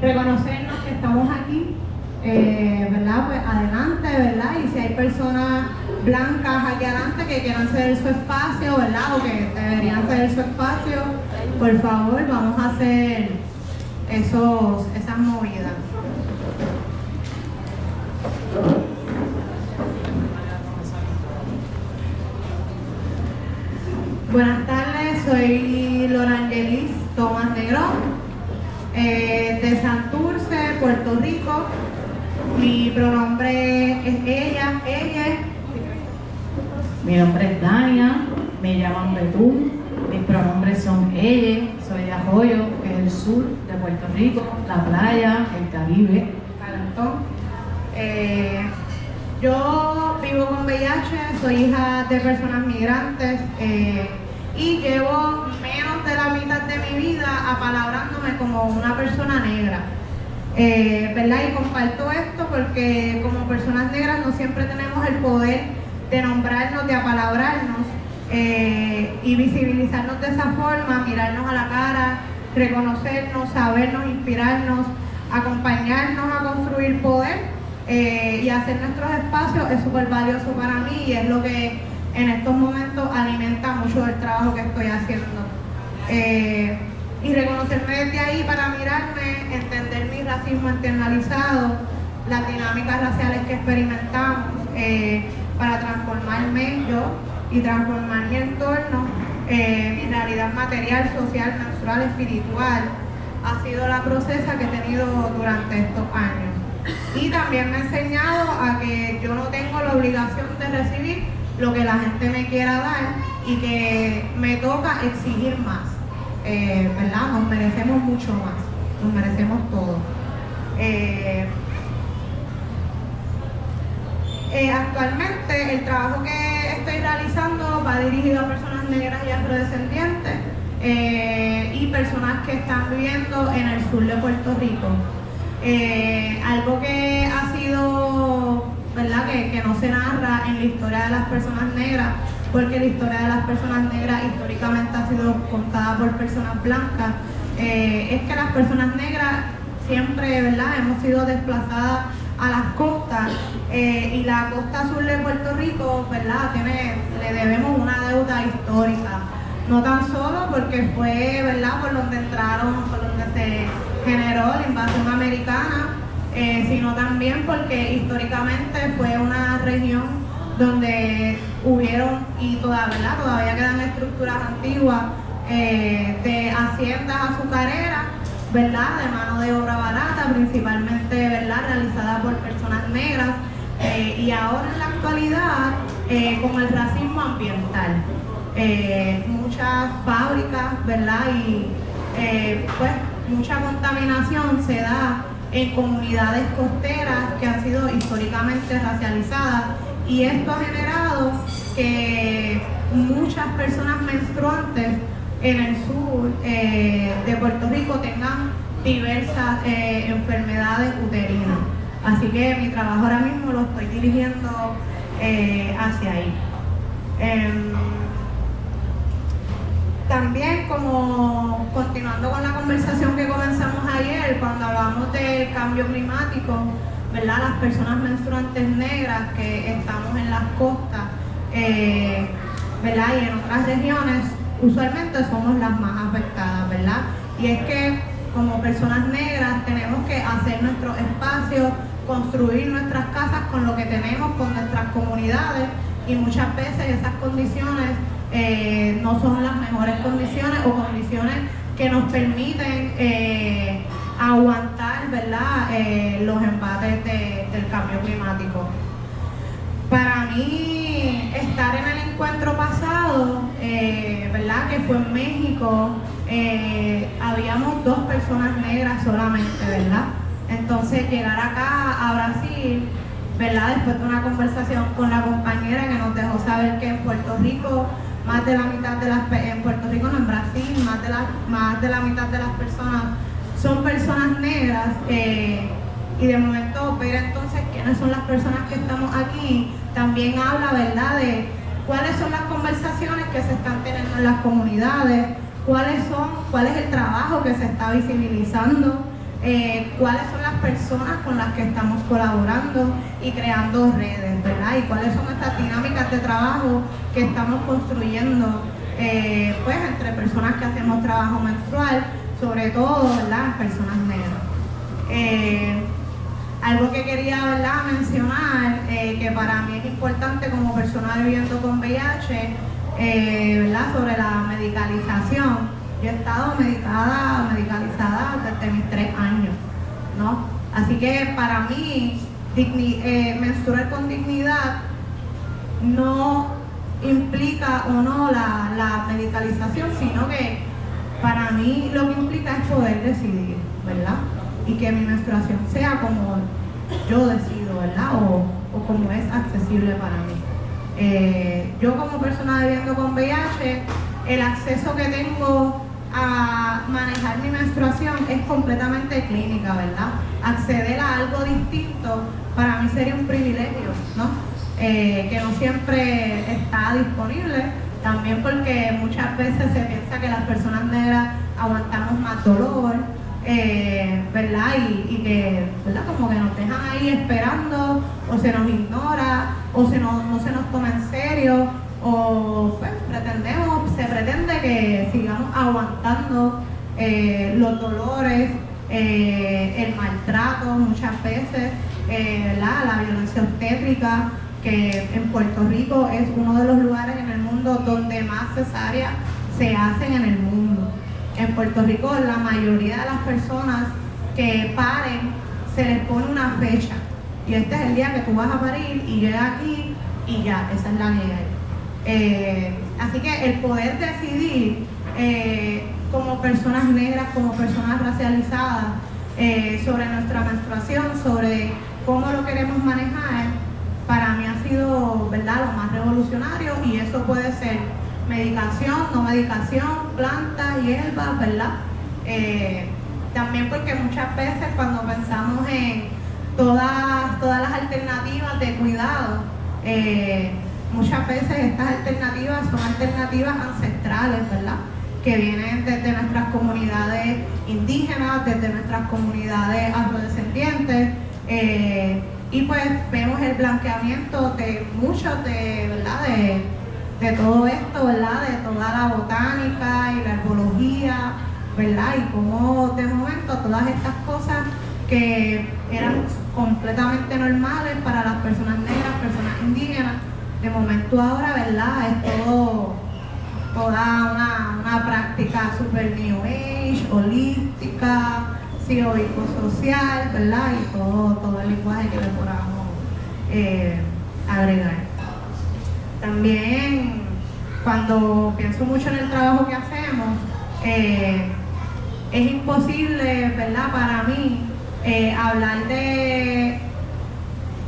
reconocernos que estamos aquí, ¿verdad? Pues adelante, ¿verdad? Y si hay personas blancas aquí adelante que quieran ceder su espacio, ¿verdad? O que deberían ceder su espacio, por favor, vamos a hacer esas movidas. Buenas tardes, soy Lorangelis Tomás Negrón, de Santurce, Puerto Rico. Mi pronombre es ella. Mi nombre es Dania, me llaman Betún, mis pronombres son ella, soy de Arroyo, que es el sur de Puerto Rico, la playa, el Caribe. Calentón. Yo vivo con VIH, soy hija de personas migrantes y llevo menos de la mitad de mi vida apalabrándome como una persona negra. ¿Verdad? Y comparto esto porque como personas negras no siempre tenemos el poder de nombrarnos, de apalabrarnos y visibilizarnos de esa forma, mirarnos a la cara, reconocernos, sabernos, inspirarnos, acompañarnos a construir poder y hacer nuestros espacios es súper valioso para mí y es lo que en estos momentos alimenta mucho del trabajo que estoy haciendo. Y reconocerme desde ahí para mirarme, entender mi racismo internalizado, las dinámicas raciales que experimentamos, para transformarme yo y transformar mi entorno, mi realidad material, social, menstrual, espiritual, ha sido la procesa que he tenido durante estos años. Y también me ha enseñado a que yo no tengo la obligación de recibir lo que la gente me quiera dar y que me toca exigir más. ¿Verdad? Nos merecemos mucho más, nos merecemos todo. Actualmente el trabajo que estoy realizando va dirigido a personas negras y afrodescendientes y personas que están viviendo en el sur de Puerto Rico. Algo que ha sido, ¿verdad? Que no se narra en la historia de las personas negras, porque la historia de las personas negras históricamente ha sido contada por personas blancas, es que las personas negras siempre, ¿verdad?, hemos sido desplazadas a las costas y la costa sur de Puerto Rico, ¿verdad?, le debemos una deuda histórica, no tan solo porque fue, ¿verdad?, por donde se generó la invasión americana, sino también porque históricamente fue una región donde hubieron y todavía quedan estructuras antiguas de haciendas azucareras, ¿verdad?, de mano de obra barata, principalmente, ¿verdad?, realizada por personas negras, y ahora en la actualidad con el racismo ambiental. Muchas fábricas, ¿verdad?, y pues mucha contaminación se da en comunidades costeras que han sido históricamente racializadas. Y esto ha generado que muchas personas menstruantes en el sur de Puerto Rico tengan diversas enfermedades uterinas. Así que mi trabajo ahora mismo lo estoy dirigiendo hacia ahí. También, como continuando con la conversación que comenzamos ayer, cuando hablamos del cambio climático, ¿verdad?, las personas menstruantes negras que estamos en las costas, ¿verdad?, y en otras regiones, usualmente somos las más afectadas, ¿verdad? Y es que como personas negras tenemos que hacer nuestros espacios, construir nuestras casas con lo que tenemos, con nuestras comunidades, y muchas veces esas condiciones no son las mejores condiciones o condiciones que nos permiten aguantar, ¿verdad?, los embates del cambio climático. Para mí, estar en el encuentro pasado, ¿verdad?, que fue en México, habíamos 2 personas negras solamente, ¿verdad? Entonces llegar acá a Brasil, ¿verdad?, después de una conversación con la compañera que nos dejó saber que en Puerto Rico más de la mitad de en Puerto Rico, no, en Brasil, más de la mitad de las personas son personas negras, y de momento ver entonces quiénes son las personas que estamos aquí, también habla, ¿verdad?, de cuáles son las conversaciones que se están teniendo en las comunidades, cuál es el trabajo que se está visibilizando, cuáles son las personas con las que estamos colaborando y creando redes, ¿verdad? Y cuáles son estas dinámicas de trabajo que estamos construyendo pues entre personas que hacemos trabajo menstrual, sobre todo, ¿verdad?, personas negras. Algo que quería, ¿verdad?, mencionar, que para mí es importante como persona viviendo con VIH, ¿verdad?, sobre la medicalización. Yo he estado medicalizada desde mis 3 años, ¿no? Así que para mí, menstruar con dignidad no implica o no la medicalización, sino que para mí lo que implica es poder decidir, ¿verdad? Y que mi menstruación sea como yo decido, ¿verdad? O como es accesible para mí. Yo como persona viviendo con VIH, el acceso que tengo a manejar mi menstruación es completamente clínica, ¿verdad? Acceder a algo distinto para mí sería un privilegio, ¿no? Que no siempre está disponible, también porque muchas veces se piensa que las personas negras aguantamos más dolor, ¿verdad? Y que, ¿verdad?, como que nos dejan ahí esperando, o se nos ignora, o no se nos toma en serio, o pues se pretende que sigamos aguantando los dolores, el maltrato muchas veces, la violencia obstétrica, que en Puerto Rico es uno de los lugares en el mundo donde más cesáreas se hacen en el mundo. En Puerto Rico la mayoría de las personas que paren se les pone una fecha, y este es el día que tú vas a parir y llega aquí y ya, esa es la ley. Así que el poder decidir como personas negras, como personas racializadas, sobre nuestra menstruación, sobre cómo lo queremos manejar, para mí ha sido, ¿verdad?, lo más revolucionario, y eso puede ser medicación, no medicación, plantas, hierbas, ¿verdad? También porque muchas veces cuando pensamos en todas las alternativas de cuidado, muchas veces estas alternativas son alternativas ancestrales, ¿verdad?, que vienen desde nuestras comunidades indígenas, desde nuestras comunidades afrodescendientes, y pues vemos el blanqueamiento de muchos de todo esto, ¿verdad?, de toda la botánica y la herbología, ¿verdad?, y cómo de momento todas estas cosas que eran completamente normales para las personas negras, personas indígenas, de momento ahora, ¿verdad?, es toda una práctica super New Age, holística, psicosocial, ¿verdad?, y todo el lenguaje que le podamos agregar. También, cuando pienso mucho en el trabajo que hacemos, es imposible, ¿verdad?, para mí hablar de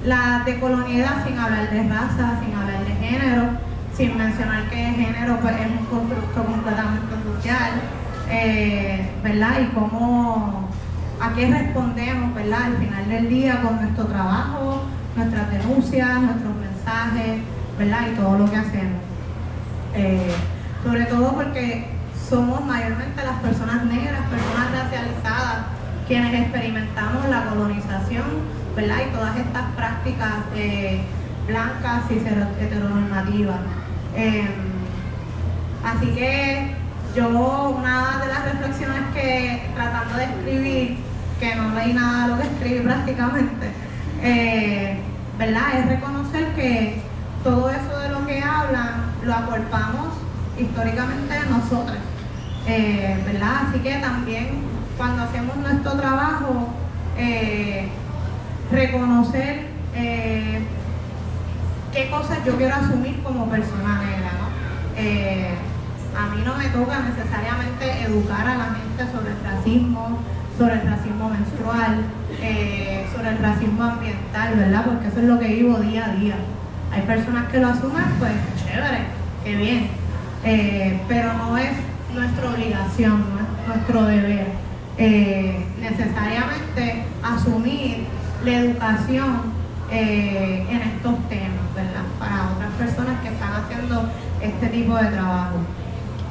la decolonialidad sin hablar de raza, sin hablar de género, sin mencionar que género pues, es un constructo completamente social, ¿verdad? Y a qué respondemos, ¿verdad?, al final del día con nuestro trabajo, nuestras denuncias, nuestros mensajes, ¿verdad?, y todo lo que hacemos. Sobre todo porque somos mayormente las personas negras, personas racializadas, quienes experimentamos la colonización, ¿verdad?, y todas estas prácticas blancas y heteronormativas. Así que una de las reflexiones que, tratando de escribir, que no leí nada de lo que escribí prácticamente, ¿verdad?, es reconocer que todo eso de lo que hablan lo acuerpamos históricamente nosotros, ¿verdad? Así que también cuando hacemos nuestro trabajo, reconocer qué cosas yo quiero asumir como persona negra, ¿no? A mí no me toca necesariamente educar a la gente sobre el racismo menstrual, sobre el racismo ambiental, ¿verdad? Porque eso es lo que vivo día a día. Hay personas que lo asumen, pues chévere, qué bien, pero no es nuestra obligación, no es nuestro deber necesariamente asumir la educación en estos temas, ¿verdad?, para otras personas que están haciendo este tipo de trabajo.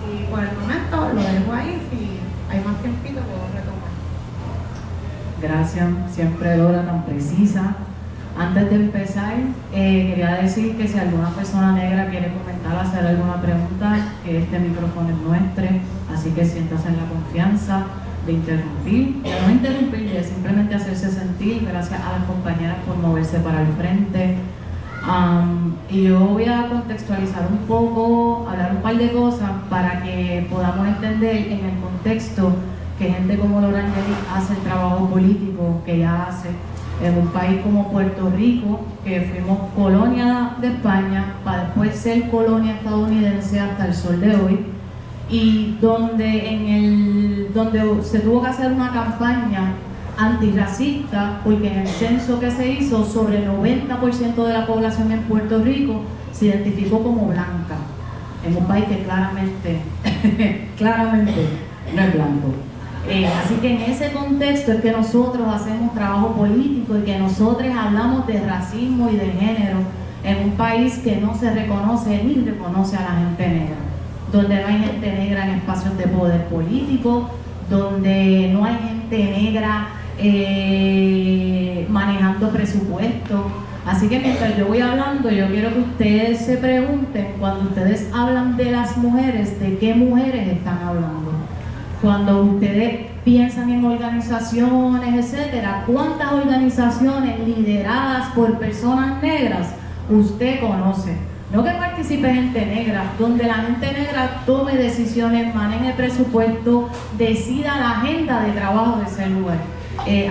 Y por el momento lo dejo ahí, si hay más tiempito puedo retomar. Gracias, siempre Dora tan precisa. Antes de empezar, quería decir que si alguna persona negra quiere comentar, hacer alguna pregunta, que este micrófono es nuestro, así que siéntase en la confianza de interrumpir, de no interrumpir, de simplemente hacerse sentir. Gracias a las compañeras por moverse para el frente. Y yo voy a contextualizar un poco, hablar un par de cosas para que podamos entender en el contexto que gente como Laura Angelic hace el trabajo político que ella hace en un país como Puerto Rico, que fuimos colonia de España para después ser colonia estadounidense hasta el sol de hoy, y donde se tuvo que hacer una campaña antirracista, porque en el censo que se hizo, sobre el 90% de la población en Puerto Rico se identificó como blanca, en un país que claramente no es blanco. Así que en ese contexto es que nosotros hacemos trabajo político y que nosotros hablamos de racismo y de género en un país que no se reconoce ni reconoce a la gente negra, donde no hay gente negra en espacios de poder político, donde no hay gente negra manejando presupuestos. Así que mientras yo voy hablando, yo quiero que ustedes se pregunten, cuando ustedes hablan de las mujeres, ¿de qué mujeres están hablando? Cuando ustedes piensan en organizaciones, etcétera, ¿cuántas organizaciones lideradas por personas negras usted conoce? No que participe gente negra, donde la gente negra tome decisiones, maneje presupuesto, decida la agenda de trabajo de ese lugar.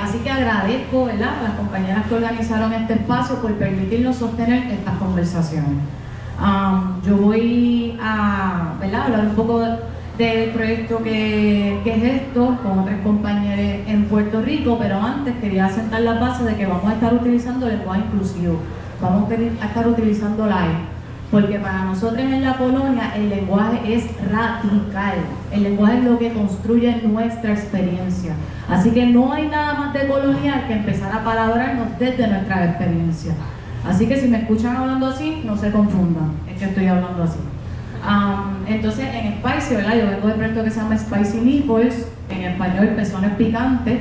Así que agradezco, ¿verdad?, a las compañeras que organizaron este espacio por permitirnos sostener estas conversaciones. Yo voy a, ¿verdad?, hablar un poco del proyecto que es esto, con otras compañeras en Puerto Rico, pero antes quería sentar las bases de que vamos a estar utilizando el lenguaje inclusivo, vamos a estar utilizando la E, porque para nosotros en la colonia el lenguaje es radical, el lenguaje es lo que construye nuestra experiencia, así que no hay nada más de colonial que empezar a palabrarnos desde nuestra experiencia. Así que si me escuchan hablando así, no se confundan, es que estoy hablando así. Entonces en Spicy, ¿verdad?, yo vengo de proyecto que se llama Spicy Nipples, en español pezones picantes,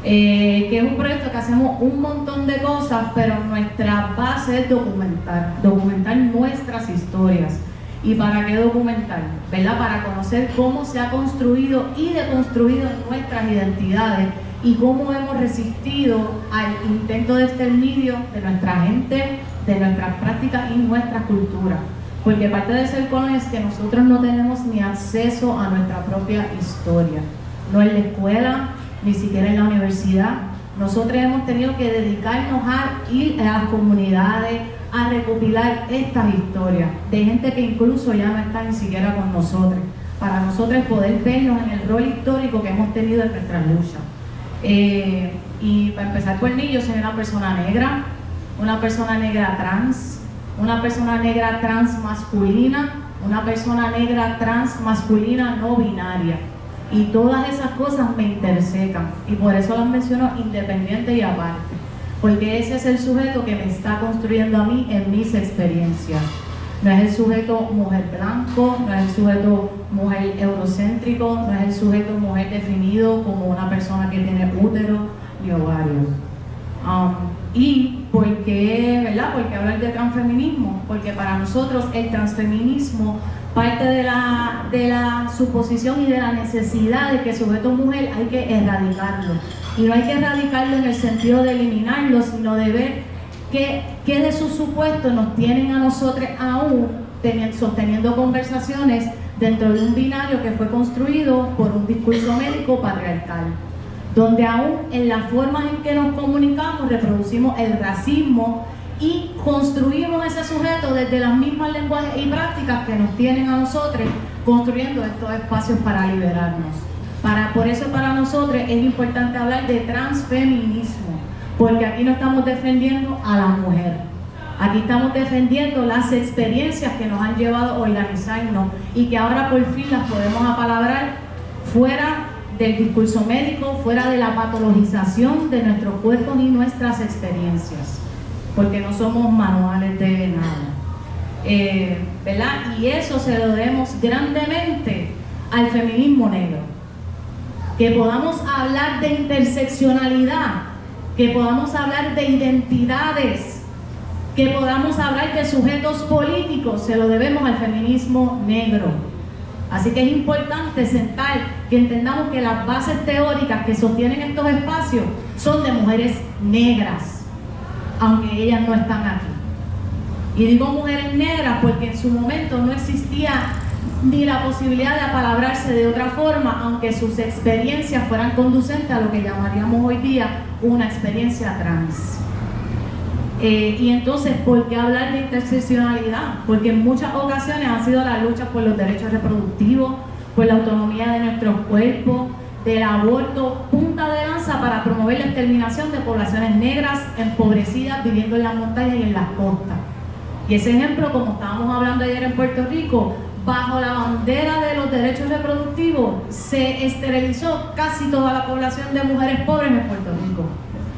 que es un proyecto que hacemos un montón de cosas, pero nuestra base es documentar nuestras historias. ¿Y para qué documentar? ¿Verdad? Para conocer cómo se ha construido y deconstruido nuestras identidades y cómo hemos resistido al intento de exterminio de nuestra gente, de nuestras prácticas y nuestra cultura. Porque parte de ser colonia es que nosotros no tenemos ni acceso a nuestra propia historia, no en la escuela, ni siquiera en la universidad. Nosotros hemos tenido que dedicarnos a ir a las comunidades, a recopilar estas historias de gente que incluso ya no está ni siquiera con nosotros, para nosotros poder vernos en el rol histórico que hemos tenido en nuestras luchas. Y para empezar por mí, yo soy una persona negra trans, una persona negra trans masculina, una persona negra trans masculina no binaria. Y todas esas cosas me intersecan y por eso las menciono independiente y aparte, porque ese es el sujeto que me está construyendo a mí en mis experiencias. No es el sujeto mujer blanco, no es el sujeto mujer eurocéntrico, no es el sujeto mujer definido como una persona que tiene útero y ovarios. ¿Y por qué, verdad? ¿Por qué hablar de transfeminismo? Porque para nosotros el transfeminismo parte de la suposición y de la necesidad de que el sujeto mujer hay que erradicarlo. Y no hay que erradicarlo en el sentido de eliminarlo, sino de ver qué de sus supuestos nos tienen a nosotros aún sosteniendo conversaciones dentro de un binario que fue construido por un discurso médico patriarcal, donde aún en las formas en que nos comunicamos reproducimos el racismo y construimos ese sujeto desde las mismas lenguajes y prácticas que nos tienen a nosotros construyendo estos espacios para liberarnos. Por eso para nosotros es importante hablar de transfeminismo, porque aquí no estamos defendiendo a la mujer, aquí estamos defendiendo las experiencias que nos han llevado a organizarnos y que ahora por fin las podemos apalabrar fuera del discurso médico, fuera de la patologización de nuestros cuerpos y nuestras experiencias, porque no somos manuales de nada, ¿verdad? Y eso se lo debemos grandemente al feminismo negro. que podamos hablar de interseccionalidad, que podamos hablar de identidades, que podamos hablar de sujetos políticos, se lo debemos al feminismo negro. Así que es importante sentar, que entendamos que las bases teóricas que sostienen estos espacios son de mujeres negras, aunque ellas no están aquí. Y digo mujeres negras porque en su momento no existía ni la posibilidad de apalabrarse de otra forma, aunque sus experiencias fueran conducentes a lo que llamaríamos hoy día una experiencia trans. Y entonces, ¿por qué hablar de interseccionalidad? Porque en muchas ocasiones han sido las luchas por los derechos reproductivos, por la autonomía de nuestros cuerpos, del aborto, punta de lanza para promover la exterminación de poblaciones negras empobrecidas viviendo en las montañas y en las costas. Y ese ejemplo, como estábamos hablando ayer en Puerto Rico, bajo la bandera de los derechos reproductivos se esterilizó casi toda la población de mujeres pobres en Puerto Rico.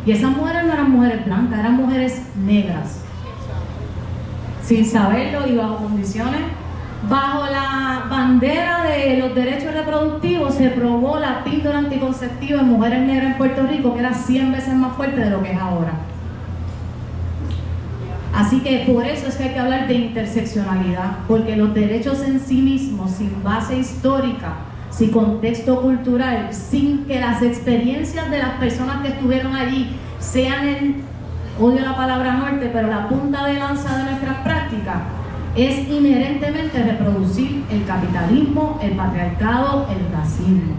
Y esas mujeres no eran mujeres blancas, eran mujeres negras. Sin saberlo y bajo condiciones. Bajo la bandera de los derechos reproductivos se probó la píldora anticonceptiva en mujeres negras en Puerto Rico, que era 100 veces más fuerte de lo que es ahora. Así que por eso es que hay que hablar de interseccionalidad, porque los derechos en sí mismos, sin base histórica, sin contexto cultural, sin que las experiencias de las personas que estuvieron allí sean el, odio la palabra norte, pero la punta de lanza de nuestras prácticas, es inherentemente reproducir el capitalismo, el patriarcado, el racismo.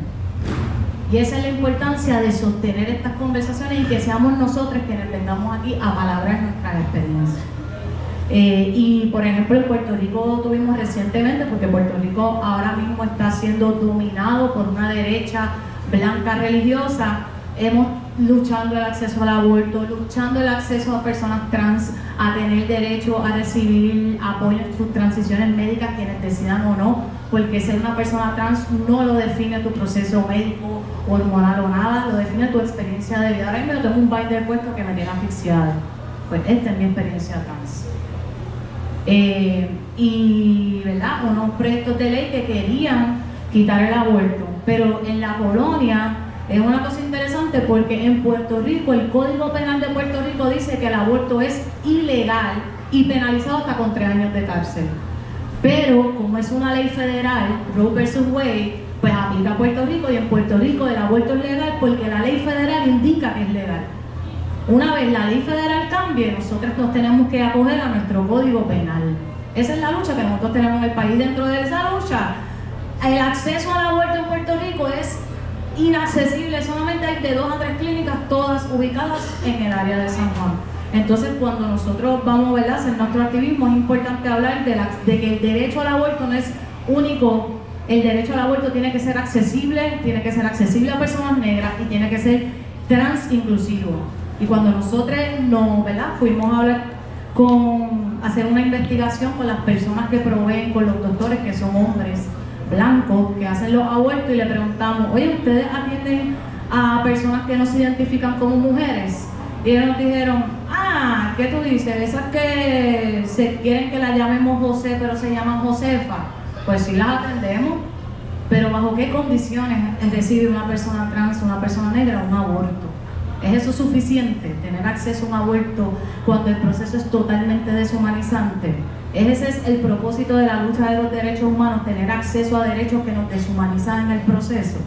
Y esa es la importancia de sostener estas conversaciones y que seamos nosotros quienes tengamos aquí a palabras nuestras experiencias. Y por ejemplo en Puerto Rico tuvimos recientemente, porque Puerto Rico ahora mismo está siendo dominado por una derecha blanca religiosa, hemos luchando el acceso al aborto, luchando el acceso a personas trans a tener derecho a recibir apoyo en sus transiciones médicas, quienes decidan o no, porque ser una persona trans no lo define tu proceso médico, hormonal o nada, lo define tu experiencia de vida. Ahora mismo tengo un binder puesto que me tiene asfixiada, pues esta es mi experiencia trans. Y ¿verdad? Unos proyectos de ley que querían quitar el aborto, pero en la colonia es una cosa interesante porque en Puerto Rico el Código Penal de Puerto Rico dice que el aborto es ilegal y penalizado hasta con 3 años de cárcel, pero como es una ley federal, Roe versus Wade, pues aplica a Puerto Rico, y en Puerto Rico el aborto es legal porque la ley federal indica que es legal. Una vez la ley federal cambie, nosotros nos tenemos que acoger a nuestro Código Penal. Esa es la lucha que nosotros tenemos en el país. Dentro de esa lucha, el acceso al aborto en Puerto Rico es inaccesible, solamente hay de 2 a 3 clínicas, todas ubicadas en el área de San Juan. Entonces cuando nosotros vamos, ¿verdad?, a hacer nuestro activismo, es importante hablar de que el derecho al aborto no es único. El derecho al aborto tiene que ser accesible a personas negras y tiene que ser trans inclusivo. Y cuando nosotros fuimos a hablar hacer una investigación con las personas que proveen, con los doctores que son hombres blancos que hacen los abortos, y le preguntamos, oye, ¿ustedes atienden a personas que no se identifican como mujeres? Y ellos nos dijeron, ¿qué tú dices? Esas que se quieren que las llamemos José pero se llaman Josefa. Pues sí las atendemos, pero ¿bajo qué condiciones recibe una persona trans, una persona negra un aborto? ¿Es eso suficiente? ¿Tener acceso a un aborto cuando el proceso es totalmente deshumanizante? Ese es el propósito de la lucha de los derechos humanos, tener acceso a derechos que nos deshumanizan en el proceso.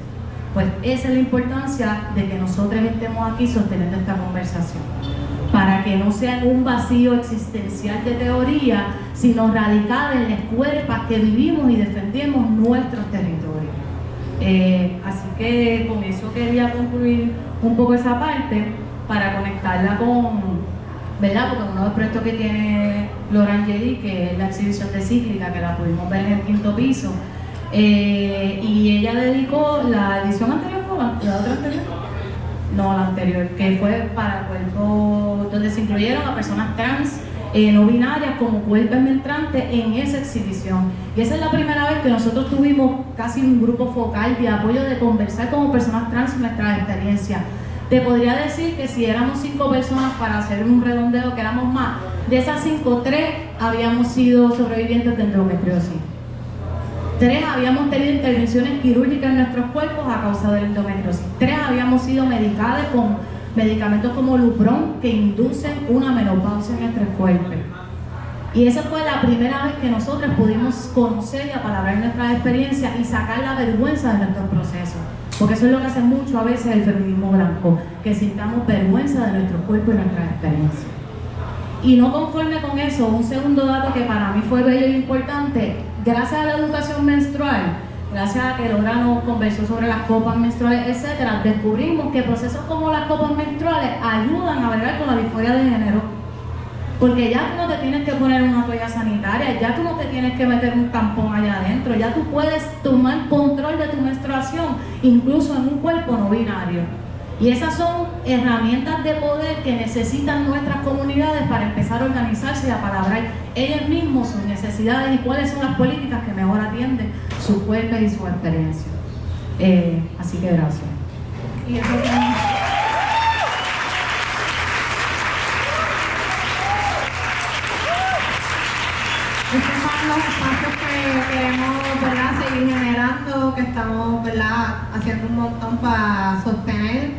Pues esa es la importancia de que nosotros estemos aquí sosteniendo esta conversación, para que no sea un vacío existencial de teoría, sino radicada en las cuerpas que vivimos y defendemos nuestros territorios. Así que con eso quería concluir un poco esa parte para conectarla con, ¿verdad?, porque uno de los proyectos que tiene Lorangeli, que es la exhibición de Cíclica, que la pudimos ver en el 5º piso, y ella dedicó la edición anterior, ¿la otra anterior? No, la anterior, que fue para cuerpos donde se incluyeron a personas trans no binarias como cuerpos entrantes en esa exhibición. Y esa es la primera vez que nosotros tuvimos casi un grupo focal de apoyo, de conversar como personas trans nuestras experiencias. Te podría decir que si éramos 5 personas, para hacer un redondeo que éramos más, de esas 5, 3 habíamos sido sobrevivientes de endometriosis. 3 habíamos tenido intervenciones quirúrgicas en nuestros cuerpos a causa de la endometriosis. 3 habíamos sido medicadas con medicamentos como Lupron que inducen una menopausia en nuestros cuerpos. Y esa fue la primera vez que nosotros pudimos conocer y apalabrar nuestras experiencias y sacar la vergüenza de nuestros procesos. Porque eso es lo que hace mucho a veces el feminismo blanco, que sintamos vergüenza de nuestros cuerpos y nuestras experiencias. Y no conforme con eso, un segundo dato que para mí fue bello y importante, gracias a la educación menstrual, gracias a que Lora conversó sobre las copas menstruales, etc., descubrimos que procesos como las copas menstruales ayudan a bregar con la disforia de género. Porque ya tú no te tienes que poner una toalla sanitaria, ya tú no te tienes que meter un tampón allá adentro, ya tú puedes tomar control de tu menstruación, incluso en un cuerpo no binario. Y esas son herramientas de poder que necesitan nuestras comunidades para empezar a organizarse y a palabrar ellos mismos sus necesidades y cuáles son las políticas que mejor atienden sus cuerpos y su experiencia. Así que gracias. Y eso estos son los espacios que queremos, ¿verdad?, seguir generando, que estamos, ¿verdad?, haciendo un montón para sostener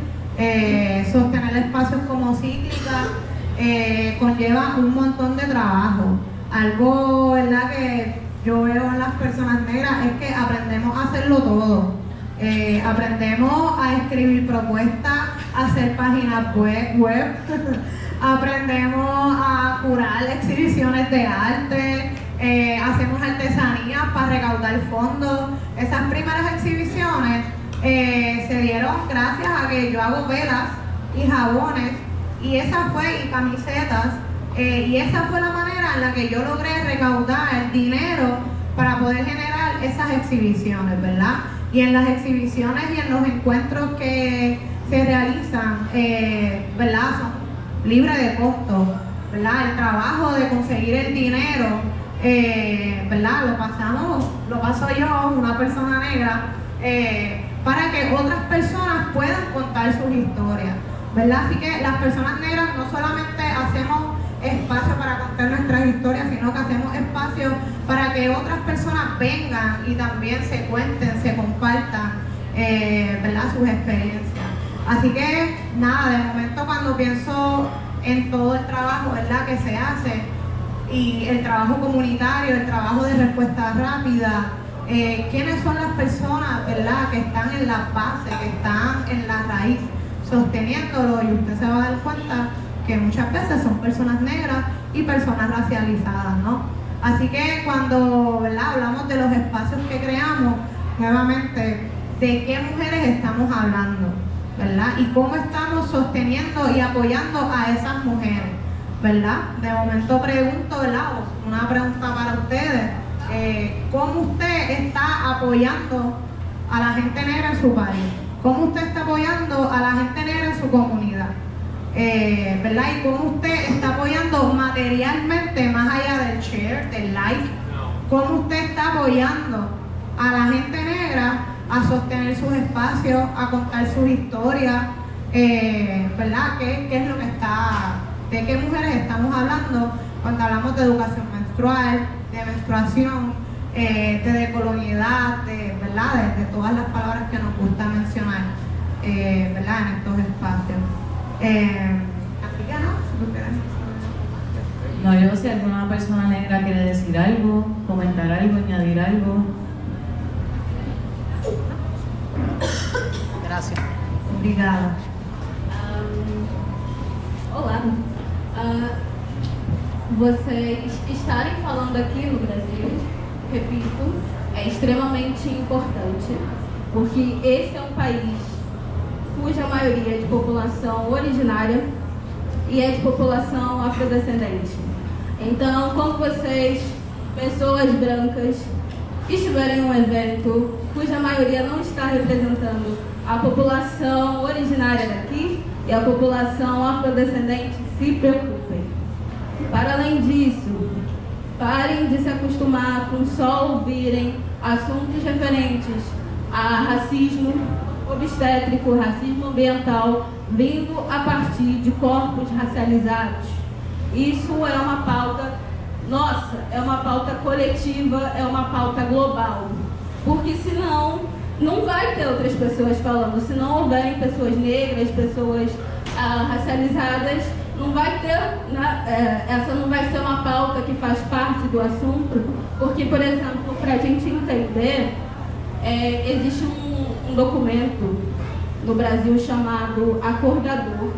espacios como Cíclica. Conlleva un montón de trabajo. Algo, ¿verdad?, que yo veo en las personas negras es que aprendemos a hacerlo todo. Aprendemos a escribir propuestas, a hacer páginas web aprendemos a curar exhibiciones de arte, hacemos artesanías para recaudar fondos. Esas primeras exhibiciones se dieron gracias a que yo hago velas y jabones y camisetas y esa fue la manera en la que yo logré recaudar dinero para poder generar esas exhibiciones, ¿verdad? Y en las exhibiciones y en los encuentros que se realizan, ¿verdad?, son libres de costo, ¿verdad? El trabajo de conseguir el dinero, ¿verdad?, lo paso yo, una persona negra, para que otras personas puedan contar sus historias, ¿verdad? Así que las personas negras no solamente hacemos espacio para contar nuestras historias, sino que hacemos espacio para que otras personas vengan y también se cuenten, se compartan, ¿verdad?, sus experiencias. Así que nada, de momento cuando pienso en todo el trabajo, ¿verdad?, que se hace y el trabajo comunitario, el trabajo de respuesta rápida, ¿quiénes son las personas, ¿verdad?, que están en la base, que están en la raíz, sosteniéndolo? Y usted se va a dar cuenta que muchas veces son personas negras y personas racializadas, ¿no? Así que cuando, ¿verdad?, hablamos de los espacios que creamos, nuevamente, ¿de qué mujeres estamos hablando?, ¿verdad? Y cómo estamos sosteniendo y apoyando a esas mujeres, ¿verdad? De momento pregunto, ¿verdad?, una pregunta para ustedes, ¿cómo usted está apoyando a la gente negra en su país? ¿Cómo usted está apoyando a la gente negra en su comunidad? ¿Verdad? Y cómo usted está apoyando materialmente, más allá del share, del like, cómo usted está apoyando a la gente negra a sostener sus espacios, a contar sus historias, ¿verdad? ¿Qué es lo que de qué mujeres estamos hablando cuando hablamos de educación menstrual, de menstruación, de decolonialidad, ¿verdad? De todas las palabras que nos gusta mencionar, ¿verdad?, en estos espacios. Así que no, si tú quieres. No, yo si alguna persona negra quiere decir algo, comentar algo, añadir algo. Gracias. Obrigada. Olá. Vocês estarem falando aqui no Brasil, repito, é extremamente importante, porque esse é um país cuja maioria é de população originária e é de população afrodescendente. Então, quando vocês, pessoas brancas, estiverem em um evento cuja maioria não está representando a população originária daqui e a população afrodescendente, se preocupem. Para além disso, parem de se acostumar com só ouvirem assuntos referentes a racismo obstétrico, racismo ambiental, vindo a partir de corpos racializados. Isso é uma pauta nossa, é uma pauta coletiva, é uma pauta global. porque senão não vai ter outras pessoas falando. Se não houverem pessoas negras, pessoas racializadas, não vai ter, essa não vai ser uma pauta que faz parte do assunto, porque, por exemplo, para a gente entender, existe um documento no Brasil chamado Acordador,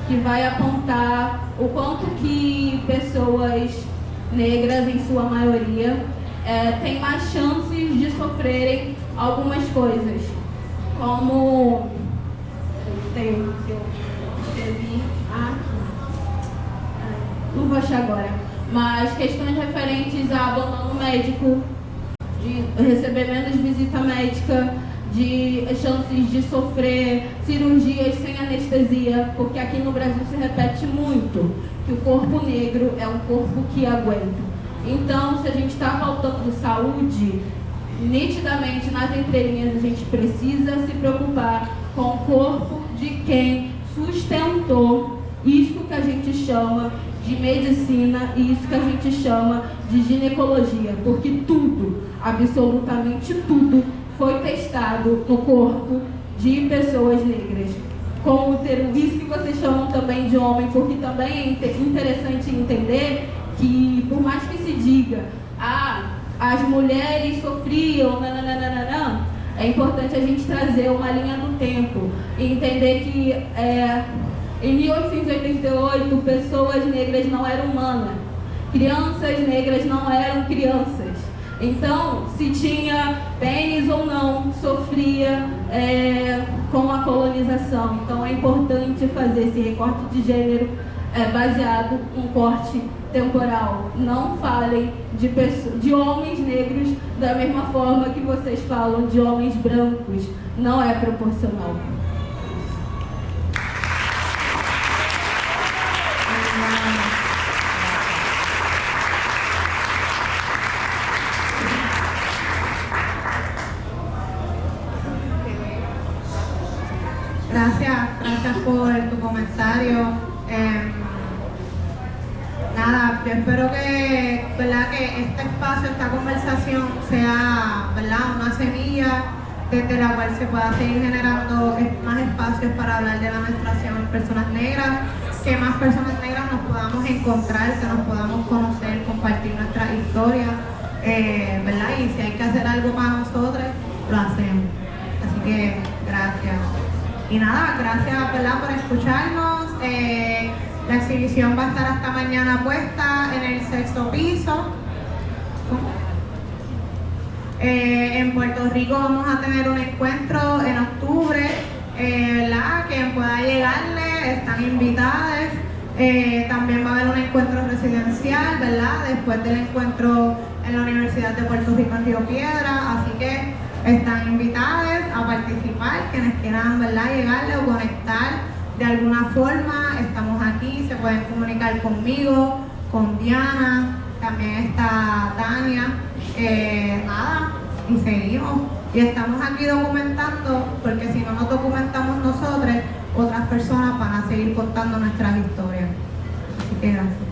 que vai apontar o quanto que pessoas negras, em sua maioria, têm mais chances de sofrerem algumas coisas, como eu escrevi aqui, não vou achar agora, mas questões referentes a abandono médico, de receber menos visita médica, de chances de sofrer cirurgias sem anestesia, porque aqui no Brasil se repete muito que o corpo negro é um corpo que aguenta. Então, se a gente está faltando saúde, nitidamente nas entrelinhas a gente precisa se preocupar com o corpo de quem sustentou isso que a gente chama de medicina e isso que a gente chama de ginecologia, porque tudo, absolutamente tudo, foi testado no corpo de pessoas negras. Com o termo, isso que vocês chamam também de homem, porque também é interessante entender que, por mais que se diga, as mulheres sofriam, nananana, é importante a gente trazer uma linha do tempo e entender que em 1888 pessoas negras não eram humanas, crianças negras não eram crianças. Então, se tinha pênis ou não, sofria com a colonização. Então, é importante fazer esse recorte de gênero baseado em corte temporal. Não falem de homens negros da mesma forma que vocês falam de homens brancos. Não é proporcional. Gracias por tu comentario. Nada, yo espero que, ¿verdad?, que este espacio, esta conversación sea, ¿verdad?, una semilla desde la cual se pueda seguir generando más espacios para hablar de la menstruación en personas negras, que más personas negras nos podamos encontrar, que nos podamos conocer, compartir nuestras historias, ¿verdad? Y si hay que hacer algo para nosotros, lo hacemos. Así que gracias. Y nada, gracias, ¿verdad?, por escucharnos. La exhibición va a estar hasta mañana puesta en el 6º piso. En Puerto Rico vamos a tener un encuentro en octubre, ¿verdad? Quien pueda llegarle, están invitadas. También va a haber un encuentro residencial, ¿verdad?, después del encuentro en la Universidad de Puerto Rico en Río Piedra. Así que están invitadas a participar, quienes quieran, ¿verdad?, llegarle o conectar de alguna forma. Estamos aquí, se pueden comunicar conmigo, con Diana, también está Tania, nada, y seguimos. Y estamos aquí documentando, porque si no nos documentamos nosotros, otras personas van a seguir contando nuestras historias. Así que gracias.